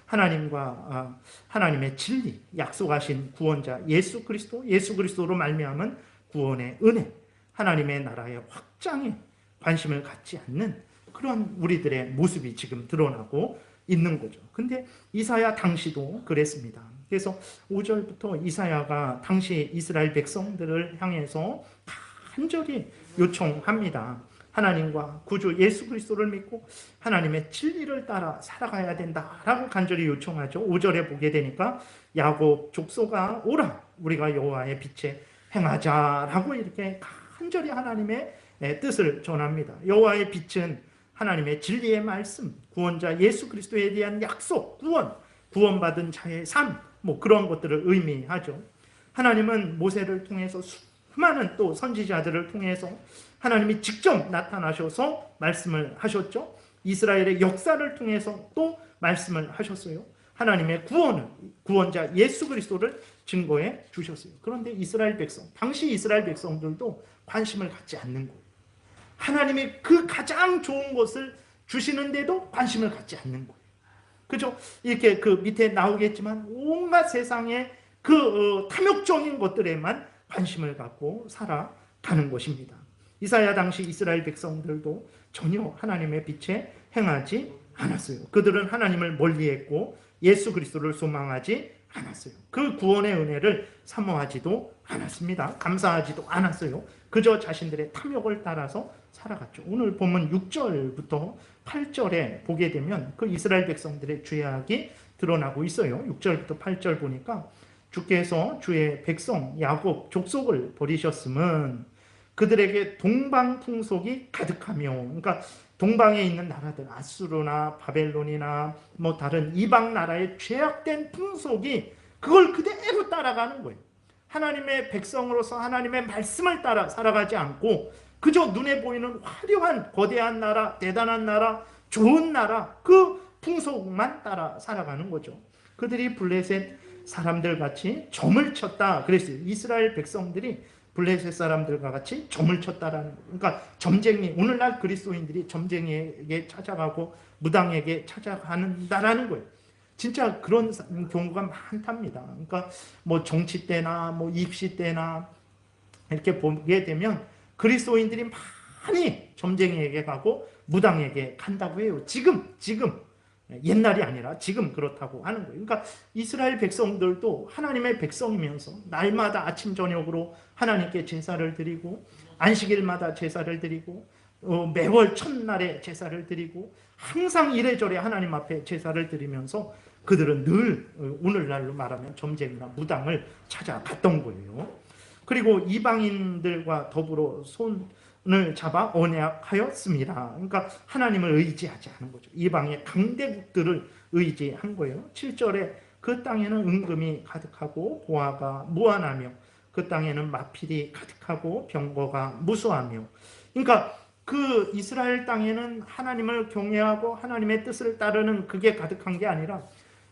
하나님과 하나님의 진리, 약속하신 구원자 예수 그리스도로 말미암은 구원의 은혜, 하나님의 나라의 확장에 관심을 갖지 않는 그런 우리들의 모습이 지금 드러나고 있는 거죠. 근데 이사야 당시도 그랬습니다. 그래서 5절부터 이사야가 당시 이스라엘 백성들을 향해서 간절히 요청합니다. 하나님과 구주 예수 그리스도를 믿고 하나님의 진리를 따라 살아가야 된다라고 간절히 요청하죠. 5절에 보게 되니까 야곱 족속아 오라 우리가 여호와의 빛에 행하자라고 이렇게 간절히 하나님의 뜻을 전합니다. 여호와의 빛은 하나님의 진리의 말씀, 구원자 예수 그리스도에 대한 약속, 구원받은 자의 삶, 그런 것들을 의미하죠. 하나님은 모세를 통해서 수많은 또 선지자들을 통해서 하나님이 직접 나타나셔서 말씀을 하셨죠. 이스라엘의 역사를 통해서 또 말씀을 하셨어요. 하나님의 구원자 예수 그리스도를 증거해 주셨어요. 그런데 당시 이스라엘 백성들도 관심을 갖지 않는 거예요. 하나님이 그 가장 좋은 것을 주시는데도 관심을 갖지 않는 거예요. 그죠? 이렇게 그 밑에 나오겠지만 온갖 세상의 그 탐욕적인 것들에만 관심을 갖고 살아가는 것입니다. 이사야 당시 이스라엘 백성들도 전혀 하나님의 빛에 행하지 않았어요. 그들은 하나님을 멀리했고 예수 그리스도를 소망하지 않았어요. 그 구원의 은혜를 사모하지도 않았습니다. 감사하지도 않았어요. 그저 자신들의 탐욕을 따라서 살아갔죠. 오늘 보면 6절부터 8절에 보게 되면 그 이스라엘 백성들의 죄악이 드러나고 있어요. 6절부터 8절 보니까 주께서 주의 백성 야곱 족속을 버리셨음은 그들에게 동방 풍속이 가득하며, 그러니까 동방에 있는 나라들 아수르나 바벨론이나 다른 이방 나라의 죄악된 풍속이 그걸 그대로 따라가는 거예요. 하나님의 백성으로서 하나님의 말씀을 따라 살아가지 않고 그저 눈에 보이는 화려한 거대한 나라, 대단한 나라, 좋은 나라 그 풍속만 따라 살아가는 거죠. 그들이 블레셋 사람들 같이 점을 쳤다 그랬어요. 이스라엘 백성들이 블레셋 사람들과 같이 점을 쳤다라는 거예요. 그러니까 점쟁이, 오늘날 그리스도인들이 점쟁이에게 찾아가고 무당에게 찾아가는다라는 거예요. 진짜 그런 경우가 많답니다. 그러니까 정치 때나 입시 때나 이렇게 보게 되면 그리스도인들이 많이 점쟁이에게 가고 무당에게 간다고 해요. 지금 옛날이 아니라 지금 그렇다고 하는 거예요. 그러니까 이스라엘 백성들도 하나님의 백성이면서 날마다 아침 저녁으로 하나님께 제사를 드리고 안식일마다 제사를 드리고 매월 첫날에 제사를 드리고 항상 이래저래 하나님 앞에 제사를 드리면서 그들은 늘 오늘날로 말하면 점쟁이나 무당을 찾아갔던 거예요. 그리고 이방인들과 더불어 손을 잡아 언약하였습니다. 그러니까 하나님을 의지하지 않은 거죠. 이방의 강대국들을 의지한 거예요. 7절에 그 땅에는 은금이 가득하고 보화가 무한하며 그 땅에는 마필이 가득하고 병거가 무수하며, 그러니까 그 이스라엘 땅에는 하나님을 경외하고 하나님의 뜻을 따르는 그게 가득한 게 아니라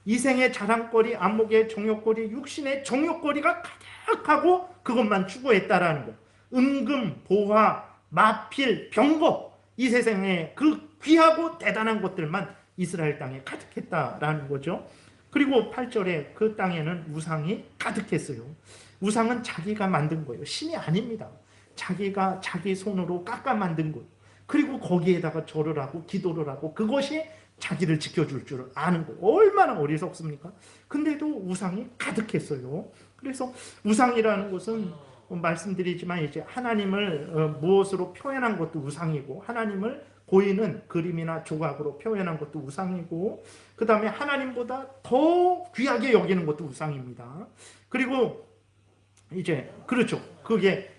이생의 자랑거리, 안목의 정욕거리, 육신의 정욕거리가 가득하고 그것만 추구했다라는 거. 은금, 보화, 마필, 병거, 이 세상에 그 귀하고 대단한 것들만 이스라엘 땅에 가득했다라는 거죠. 그리고 8절에 그 땅에는 우상이 가득했어요. 우상은 자기가 만든 거예요. 신이 아닙니다. 자기가 자기 손으로 깎아 만든 거예요. 그리고 거기에다가 절을 하고 기도를 하고 그것이 자기를 지켜줄 줄 아는 거예요. 얼마나 어리석습니까? 근데도 우상이 가득했어요. 그래서 우상이라는 것은 말씀드리지만 이제 하나님을 무엇으로 표현한 것도 우상이고, 하나님을 보이는 그림이나 조각으로 표현한 것도 우상이고, 그 다음에 하나님보다 더 귀하게 여기는 것도 우상입니다. 그리고 이제 그렇죠. 그게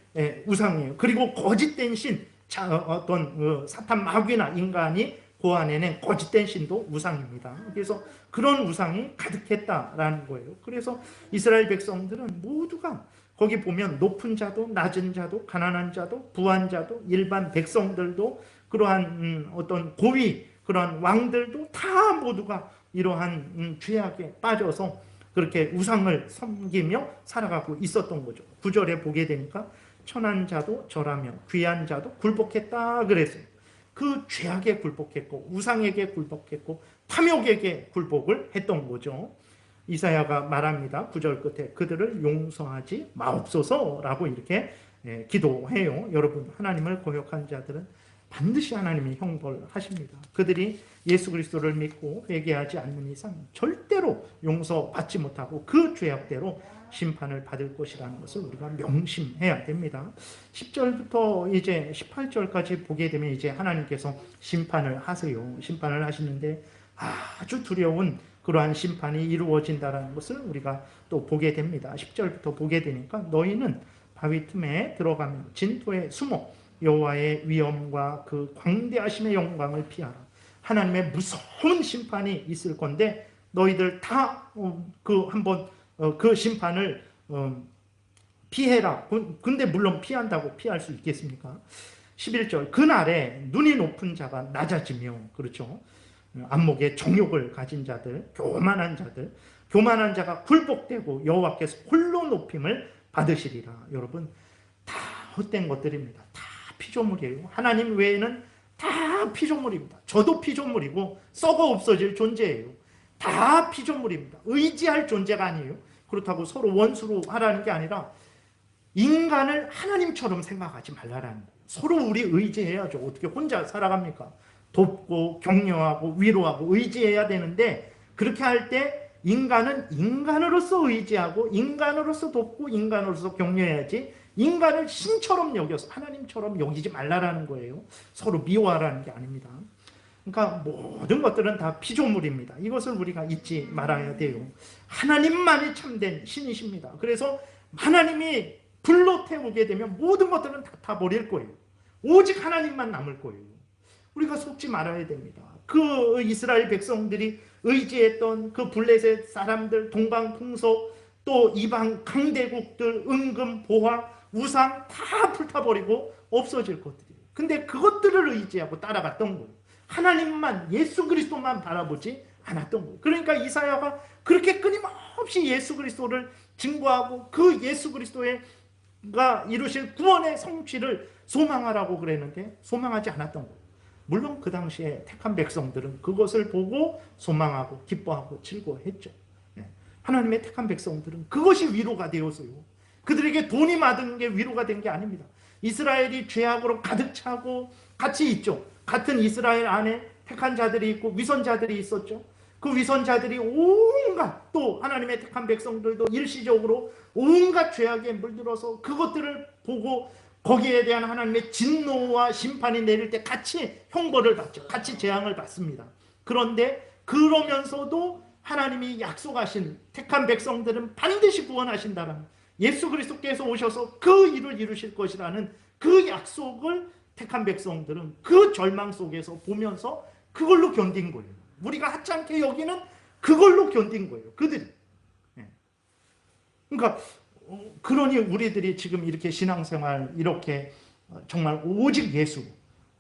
우상이에요. 그리고 거짓된 신, 어떤 사탄 마귀나 인간이 고안해낸 거짓된 신도 우상입니다. 그래서 그런 우상이 가득했다라는 거예요. 그래서 이스라엘 백성들은 모두가 거기 보면 높은 자도 낮은 자도 가난한 자도 부한 자도 일반 백성들도 그러한 어떤 고위 그러한 왕들도 다 모두가 이러한 죄악에 빠져서 그렇게 우상을 섬기며 살아가고 있었던 거죠. 9절에 보게 되니까 천한 자도 절하며 귀한 자도 굴복했다 그랬어요. 그 죄악에 굴복했고 우상에게 굴복했고 탐욕에게 굴복을 했던 거죠. 이사야가 말합니다. 9절 끝에 그들을 용서하지 마옵소서라고 이렇게 기도해요. 여러분, 하나님을 거역한 자들은 반드시 하나님이 형벌하십니다. 그들이 예수 그리스도를 믿고 회개하지 않는 이상 절대로 용서받지 못하고 그 죄악대로 심판을 받을 것이라는 것을 우리가 명심해야 됩니다. 10절부터 이제 18절까지 보게 되면 이제 하나님께서 심판을 하세요. 심판을 하시는데 아주 두려운 그러한 심판이 이루어진다는 것을 우리가 또 보게 됩니다. 10절부터 보게 되니까 너희는 바위 틈에 들어가며 진토에 숨어 여호와의 위엄과 그 광대하심의 영광을 피하라. 하나님의 무서운 심판이 있을 건데 너희들 다 한번 그 심판을 피해라. 근데 물론 피한다고 피할 수 있겠습니까? 11절 그날에 눈이 높은 자가 낮아지며, 그렇죠, 안목에 정욕을 가진 자들, 교만한 자가 굴복되고 여호와께서 홀로 높임을 받으시리라. 여러분, 다 헛된 것들입니다. 다 피조물이에요. 하나님 외에는 다 피조물입니다. 저도 피조물이고 썩어 없어질 존재예요. 다 피조물입니다. 의지할 존재가 아니에요. 그렇다고 서로 원수로 하라는 게 아니라 인간을 하나님처럼 생각하지 말라라는 거예요. 서로 우리 의지해야죠. 어떻게 혼자 살아갑니까? 돕고 격려하고 위로하고 의지해야 되는데, 그렇게 할 때 인간은 인간으로서 의지하고 인간으로서 돕고 인간으로서 격려해야지 인간을 신처럼 여겨서 하나님처럼 여기지 말라라는 거예요. 서로 미워하라는 게 아닙니다. 그러니까 모든 것들은 다 피조물입니다. 이것을 우리가 잊지 말아야 돼요. 하나님만이 참된 신이십니다. 그래서 하나님이 불로 태우게 되면 모든 것들은 다 타버릴 거예요. 오직 하나님만 남을 거예요. 우리가 속지 말아야 됩니다. 그 이스라엘 백성들이 의지했던 그 블레셋 사람들, 동방풍속, 또 이방 강대국들, 은금, 보화, 우상 다 불타버리고 없어질 것들이에요. 근데 그것들을 의지하고 따라갔던 거예요. 하나님만, 예수 그리스도만 바라보지 않았던 거예요. 그러니까 이사야가 그렇게 끊임없이 예수 그리스도를 증거하고 그 예수 그리스도가 이루실 구원의 성취를 소망하라고 그랬는데 소망하지 않았던 거예요. 물론 그 당시에 택한 백성들은 그것을 보고 소망하고 기뻐하고 즐거워했죠. 하나님의 택한 백성들은 그것이 위로가 되어서요. 그들에게 돈이 많은 게 위로가 된 게 아닙니다. 이스라엘이 죄악으로 가득 차고 같이 있죠. 같은 이스라엘 안에 택한 자들이 있고 위선자들이 있었죠. 그 위선자들이 온갖, 또 하나님의 택한 백성들도 일시적으로 온갖 죄악에 물들어서 그것들을 보고 거기에 대한 하나님의 진노와 심판이 내릴 때 같이 형벌을 받죠. 같이 재앙을 받습니다. 그런데 그러면서도 하나님이 약속하신 택한 백성들은 반드시 구원하신다는, 예수 그리스도께서 오셔서 그 일을 이루실 것이라는 그 약속을 택한 백성들은 그 절망 속에서 보면서 그걸로 견딘 거예요. 우리가 하찮게 여기는 그걸로 견딘 거예요. 그들이. 그러니까 그러니 우리들이 지금 이렇게 신앙생활 이렇게 정말 오직 예수,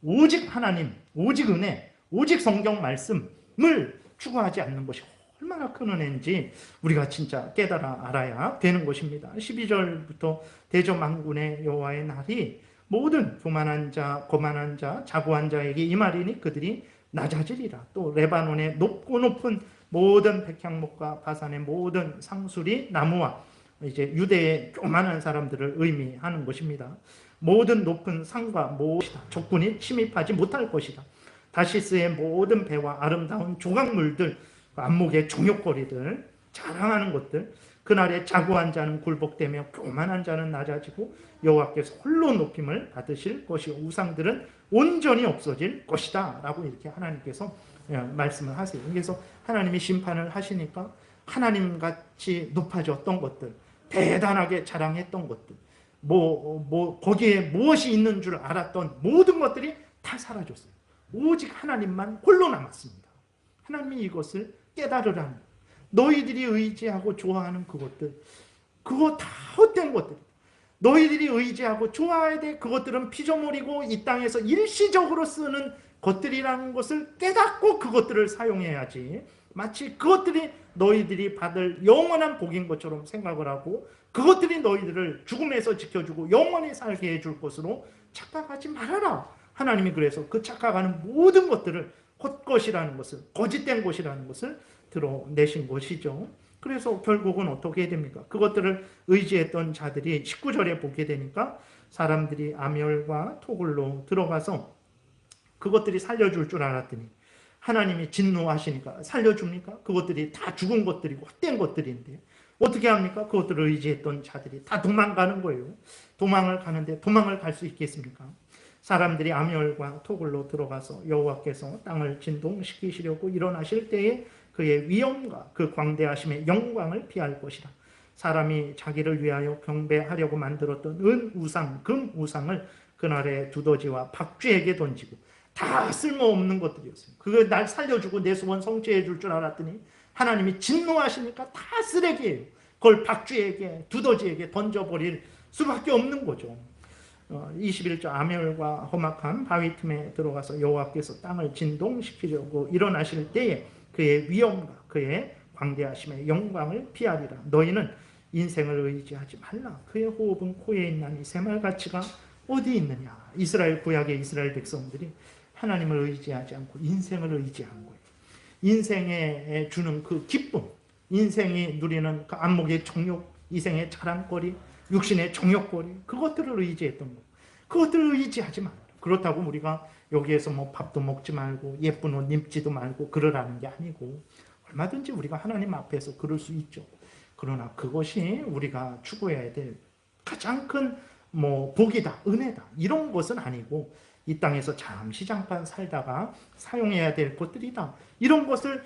오직 하나님, 오직 은혜, 오직 성경 말씀을 추구하지 않는 것이 얼마나 큰 은혜인지 우리가 진짜 깨달아 알아야 되는 것입니다. 12절부터 대저만군의 여호와의 날이 모든 교만한 자, 거만한 자, 자고한 자에게 이 말이니 그들이 낮아지리라. 또 레바논의 높고 높은 모든 백향목과 바산의 모든 상수리 나무와 이제 유대의 교만한 사람들을 의미하는 것입니다. 모든 높은 산과 모시다. 적군이 침입하지 못할 것이다. 다시스의 모든 배와 아름다운 조각물들, 안목의 종욕거리들, 자랑하는 것들, 그날에 자고한 자는 굴복되며 교만한 자는 낮아지고 여호와께서 홀로 높임을 받으실 것이요 우상들은 온전히 없어질 것이다 라고 이렇게 하나님께서 말씀을 하세요. 그래서 하나님이 심판을 하시니까 하나님같이 높아졌던 것들, 대단하게 자랑했던 것들, 거기에 무엇이 있는 줄 알았던 모든 것들이 다 사라졌어요. 오직 하나님만 홀로 남았습니다. 하나님이 이것을 깨달으라는, 너희들이 의지하고 좋아하는 그것들, 그거 다 헛된 것들, 너희들이 의지하고 좋아해야 돼. 그것들은 피조물이고 이 땅에서 일시적으로 쓰는 것들이라는 것을 깨닫고 그것들을 사용해야지, 마치 그것들이 너희들이 받을 영원한 복인 것처럼 생각을 하고 그것들이 너희들을 죽음에서 지켜주고 영원히 살게 해줄 것으로 착각하지 말아라. 하나님이 그래서 그 착각하는 모든 것들을 헛것이라는 것을, 거짓된 것이라는 것을 드러내신 것이죠. 그래서 결국은 어떻게 됩니까? 그것들을 의지했던 자들이 19절에 보게 되니까 사람들이 아멸과 토굴로 들어가서 그것들이 살려줄 줄 알았더니 하나님이 진노하시니까 살려줍니까? 그것들이 다 죽은 것들이고 헛된 것들인데 어떻게 합니까? 그것들을 의지했던 자들이 다 도망가는 거예요. 도망을 가는데 도망을 갈 수 있겠습니까? 사람들이 아멸과 토굴로 들어가서 여호와께서 땅을 진동시키시려고 일어나실 때에 그의 위엄과 그 광대하심의 영광을 피할 것이라. 사람이 자기를 위하여 경배하려고 만들었던 은 우상, 금 우상을 그날의 두더지와 박쥐에게 던지고, 다 쓸모없는 것들이었어요. 그걸 날 살려주고 내 소원 성취해 줄 줄 알았더니 하나님이 진노하시니까 다 쓰레기예요. 그걸 박쥐에게, 두더지에게 던져버릴 수밖에 없는 거죠. 21절 아멜과 험악한 바위 틈에 들어가서 여호와께서 땅을 진동시키려고 일어나실 때에 그의 위엄과 그의 광대하심의 영광을 피하리라. 너희는 인생을 의지하지 말라. 그의 호흡은 코에 있나니 새말가치가 어디 있느냐. 이스라엘 구약의 이스라엘 백성들이 하나님을 의지하지 않고 인생을 의지한 거예요. 인생에 주는 그 기쁨, 인생이 누리는 그 안목의 정욕, 이생의 자랑거리, 육신의 정욕거리, 그것들을 의지했던 거예요. 그것들을 의지하지 말아라. 그렇다고 우리가 여기에서 뭐 밥도 먹지 말고 예쁜 옷 입지도 말고 그러라는 게 아니고, 얼마든지 우리가 하나님 앞에서 그럴 수 있죠. 그러나 그것이 우리가 추구해야 될 가장 큰 복이다, 은혜다, 이런 것은 아니고, 이 땅에서 잠시 잠깐 살다가 사용해야 될 것들이다, 이런 것을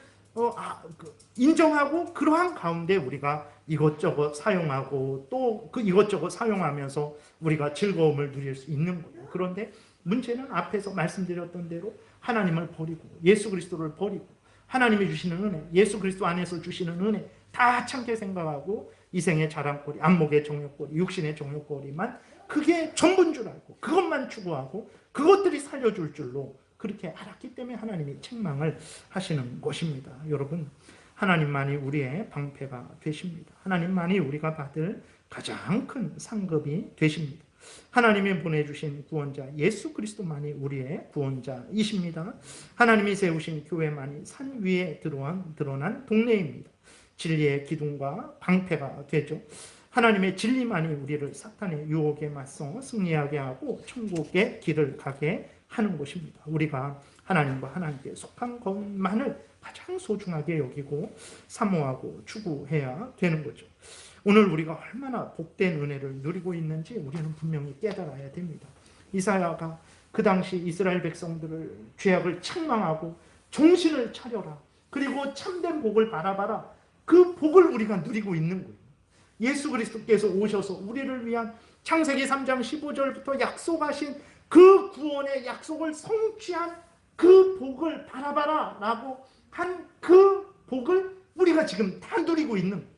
인정하고 그러한 가운데 우리가 이것저것 사용하고 또 그 이것저것 사용하면서 우리가 즐거움을 누릴 수 있는 거예요. 그런데 문제는 앞에서 말씀드렸던 대로 하나님을 버리고 예수 그리스도를 버리고 하나님이 주시는 은혜, 예수 그리스도 안에서 주시는 은혜 다 하찮게 생각하고 이생의 자랑거리, 안목의 정욕거리, 육신의 정욕거리만 그게 전부인 줄 알고 그것만 추구하고 그것들이 살려줄 줄로 그렇게 알았기 때문에 하나님이 책망을 하시는 것입니다. 여러분, 하나님만이 우리의 방패가 되십니다. 하나님만이 우리가 받을 가장 큰 상급이 되십니다. 하나님이 보내주신 구원자 예수 그리스도만이 우리의 구원자이십니다. 하나님이 세우신 교회만이 산 위에 드러난 동네입니다. 진리의 기둥과 방패가 되죠. 하나님의 진리만이 우리를 사탄의 유혹에 맞서 승리하게 하고 천국의 길을 가게 하는 것입니다. 우리가 하나님과 하나님께 속한 것만을 가장 소중하게 여기고 사모하고 추구해야 되는 거죠. 오늘 우리가 얼마나 복된 은혜를 누리고 있는지 우리는 분명히 깨달아야 됩니다. 이사야가 그 당시 이스라엘 백성들을 죄악을 책망하고 정신을 차려라, 그리고 참된 복을 바라봐라, 그 복을 우리가 누리고 있는 거예요. 예수 그리스도께서 오셔서 우리를 위한 창세기 3장 15절부터 약속하신 그 구원의 약속을 성취한 그 복을 바라봐라 라고 한 그 복을 우리가 지금 다 누리고 있는 거예요.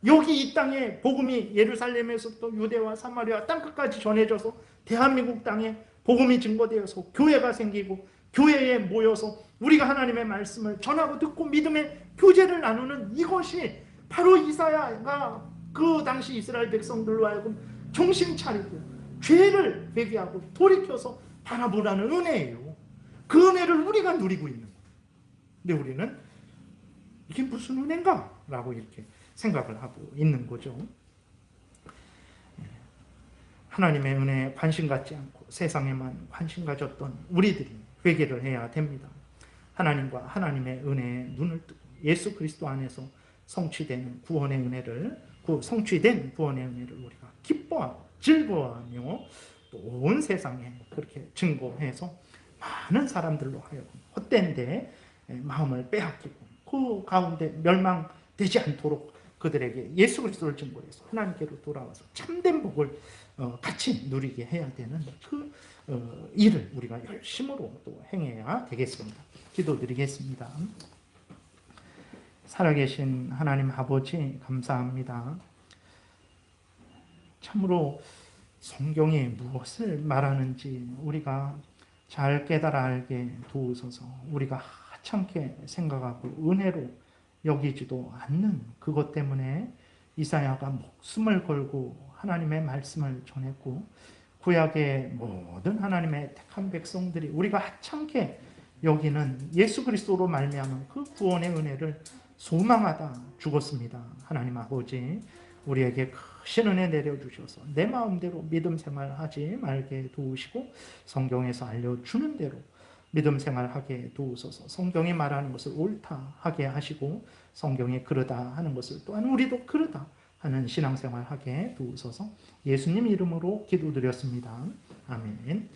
여기 이 땅에 복음이 예루살렘에서부터 유대와 사마리아 땅끝까지 전해져서 대한민국 땅에 복음이 증거되어서 교회가 생기고 교회에 모여서 우리가 하나님의 말씀을 전하고 듣고 믿음의 교제를 나누는 이것이 바로 이사야가 그 당시 이스라엘 백성들로 하여금 정신 차리고 죄를 회개하고 돌이켜서 바라보라는 은혜예요. 그 은혜를 우리가 누리고 있는 거예요. 근데 우리는 이게 무슨 은혜인가? 라고 이렇게 생각을 하고 있는 거죠. 하나님의 은혜에 관심 갖지 않고 세상에만 관심 가졌던 우리들이 회개를 해야 됩니다. 하나님과 하나님의 은혜에 눈을 뜨고 예수 그리스도 안에서 성취된 구원의 은혜를 우리가 기뻐하고 즐거워하며 또 온 세상에 그렇게 증거해서 많은 사람들로 하여금 헛된 데 마음을 빼앗기고 그 가운데 멸망되지 않도록 그들에게 예수 그리스도를 증거해서 하나님께로 돌아와서 참된 복을 같이 누리게 해야 되는 그 일을 우리가 열심으로 또 행해야 되겠습니다. 기도드리겠습니다. 살아계신 하나님 아버지 감사합니다. 참으로 성경이 무엇을 말하는지 우리가 잘 깨달아 알게 도우소서. 우리가 하찮게 생각하고 은혜로 여기지도 않는 그것 때문에 이사야가 목숨을 걸고 하나님의 말씀을 전했고 구약의 모든 하나님의 택한 백성들이 우리가 하찮게 여기는 예수 그리스도로 말미암은 그 구원의 은혜를 소망하다 죽었습니다. 하나님 아버지 우리에게 크신 은혜 내려주셔서 내 마음대로 믿음 생활하지 말게 도우시고 성경에서 알려주는 대로 믿음 생활하게 도우소서. 성경이 말하는 것을 옳다 하게 하시고 성경이 그러다 하는 것을 또한 우리도 그러다 하는 신앙생활하게 도우소서. 예수님 이름으로 기도드렸습니다. 아멘.